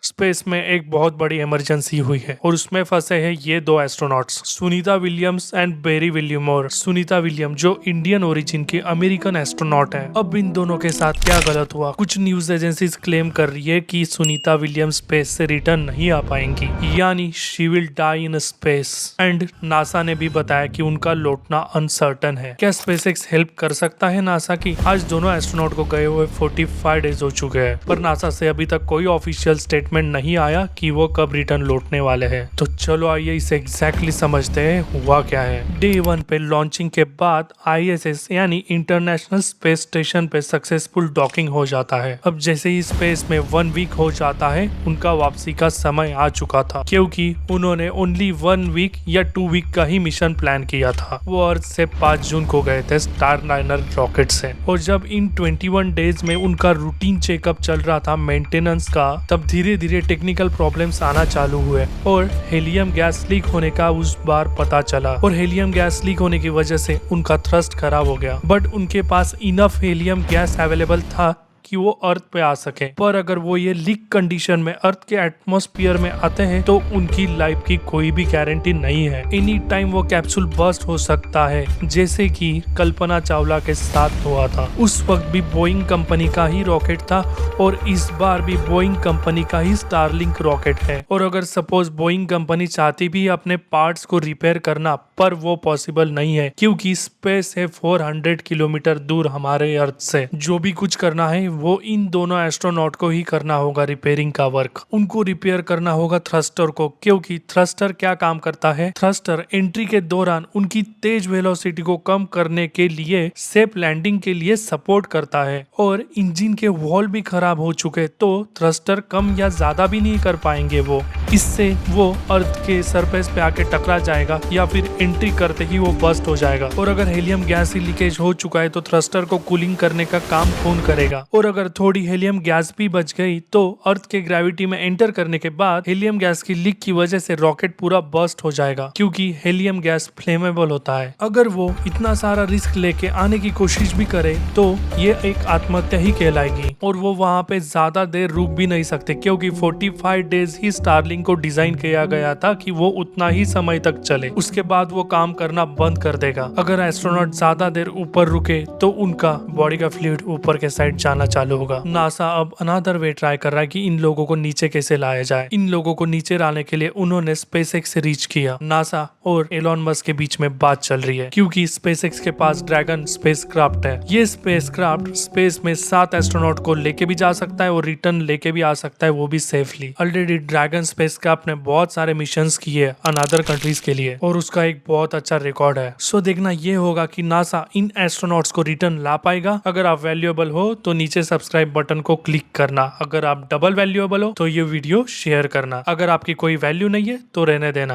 Space में एक बहुत बड़ी इमरजेंसी हुई है और उसमें फंसे हैं ये दो astronauts, Sunita Williams and Barry William. और सुनीता विलियम जो इंडियन ओरिजिन की अमेरिकन एस्ट्रोनॉट है। अब इन दोनों के साथ क्या गलत हुआ? कुछ न्यूज एजेंसीज क्लेम कर रही है कि सुनीता विलियम्स स्पेस से रिटर्न नहीं आ पाएंगी, यानी she will die in space. And NASA ने भी बताया कि उनका लौटना अनसर्टन है। क्या स्पेसएक्स हेल्प कर सकता है नासा की? आज दोनों एस्ट्रोनॉट को गए हुए 45 डेज हो चुके हैं, पर नासा से अभी तक कोई ऑफिशियल स्टेटमेंट नहीं आया कि वो कब रिटर्न लौटने वाले हैं। तो चलो आइए इसे एग्जैक्टली समझते हैं हुआ क्या है। डे 1 पे लॉन्चिंग के बाद ISS यानी इंटरनेशनल स्पेस स्टेशन पे सक्सेसफुल डॉकिंग हो जाता है। अब जैसे ही स्पेस में 1 वीक हो जाता है, उनका वापसी का समय आ चुका था, क्योंकि उन्होंने ओनली 1 वीक या 2 वीक का ही मिशन प्लान किया था। वो अर्थ से 5 जून को गए थे स्टारलाइनर रॉकेट से। और जब इन 21 डेज में उनका रूटीन चेकअप चल रहा था मेंटेनेंस का, तब धीरे धीरे टेक्निकल प्रॉब्लम्स आना चालू हुए और हेलियम गैस लीक होने का उस बार पता चला। और हेलियम गैस लीक होने की वजह से उनका थ्रस्ट खराब हो गया, बट उनके पास इनफ हेलियम गैस अवेलेबल था कि वो अर्थ पे आ सके। पर अगर वो ये लीक कंडीशन में अर्थ के एटमॉस्फेयर में आते हैं तो उनकी लाइफ की कोई भी गारंटी नहीं है। एनी टाइम वो कैप्सूल बर्स्ट हो सकता है, जैसे कि कल्पना चावला के साथ हुआ था। उस वक्त भी बोइंग कंपनी का ही रॉकेट था और इस बार भी बोइंग कंपनी का ही स्टारलिंक रॉकेट है। और अगर सपोज बोइंग कंपनी चाहती भी अपने पार्ट्स को रिपेयर करना, पर वो पॉसिबल नहीं है, क्योंकि स्पेस है 400 किलोमीटर दूर हमारे अर्थ से। जो भी कुछ करना है वो इन दोनों एस्ट्रोनॉट को ही करना होगा। रिपेयरिंग का वर्क उनको रिपेयर करना होगा थ्रस्टर को, क्योंकि थ्रस्टर क्या काम करता है? थ्रस्टर एंट्री के दौरान उनकी तेज वेलोसिटी को कम करने के लिए सेफ लैंडिंग के लिए सपोर्ट करता है। और इंजन के वॉल भी खराब हो चुके तो थ्रस्टर कम या ज्यादा भी नहीं कर पाएंगे वो। इससे वो अर्थ के सरफेस पे आके टकरा जाएगा या फिर एंट्री करते ही वो बस्ट हो जाएगा। और अगर हेलियम गैस ही लीकेज हो चुका है तो थ्रस्टर को कूलिंग करने का काम कौन करेगा? और अगर थोड़ी हेलियम गैस भी बच गई तो अर्थ के ग्रेविटी में एंटर करने के बाद हेलियम गैस की लीक की वजह से रॉकेट पूरा बस्ट हो जाएगा, क्योंकि हेलियम गैस फ्लेमेबल होता है। अगर वो इतना सारा रिस्क लेके आने की कोशिश भी करे तो ये एक आत्महत्या ही कहलाएगी। और वो वहाँ पे ज्यादा देर रुक भी नहीं सकते, क्योंकि 45 डेज ही स्टारलिंक को डिजाइन किया गया था कि वो उतना ही समय तक चले, उसके बाद वो काम करना बंद कर देगा। अगर एस्ट्रोनॉट ज्यादा देर ऊपर रुके तो उनका बॉडी का फ्लूइड ऊपर के साइड जाना चालू होगा। नासा अब अनदर वे ट्राई कर रहा है कि इन लोगों को नीचे कैसे लाया जाए। इन लोगों को नीचे लाने के लिए उन्होंने स्पेसएक्स से रीच किया। नासा और एलोन मस्क के बीच में बात चल रही है, क्योंकि स्पेसएक्स के पास ड्रैगन स्पेसक्राफ्ट है। ये स्पेसक्राफ्ट स्पेस में 7 एस्ट्रोनॉट को लेके भी जा सकता है और रिटर्न लेके भी आ सकता है, वो भी सेफली। ऑलरेडी ड्रैगन स्पेसक्राफ्ट ने बहुत सारे मिशंस किए अनदर कंट्रीज के लिए और उसका एक बहुत अच्छा रिकॉर्ड है। सो देखना ये होगा कि नासा इन एस्ट्रोनॉट्स को रिटर्न ला पाएगा। अगर आप वैल्यूएबल हो तो नीचे सब्सक्राइब बटन को क्लिक करना। अगर आप डबल वैल्यूएबल हो तो ये वीडियो शेयर करना। अगर आपकी कोई वैल्यू नहीं है तो रहने देना।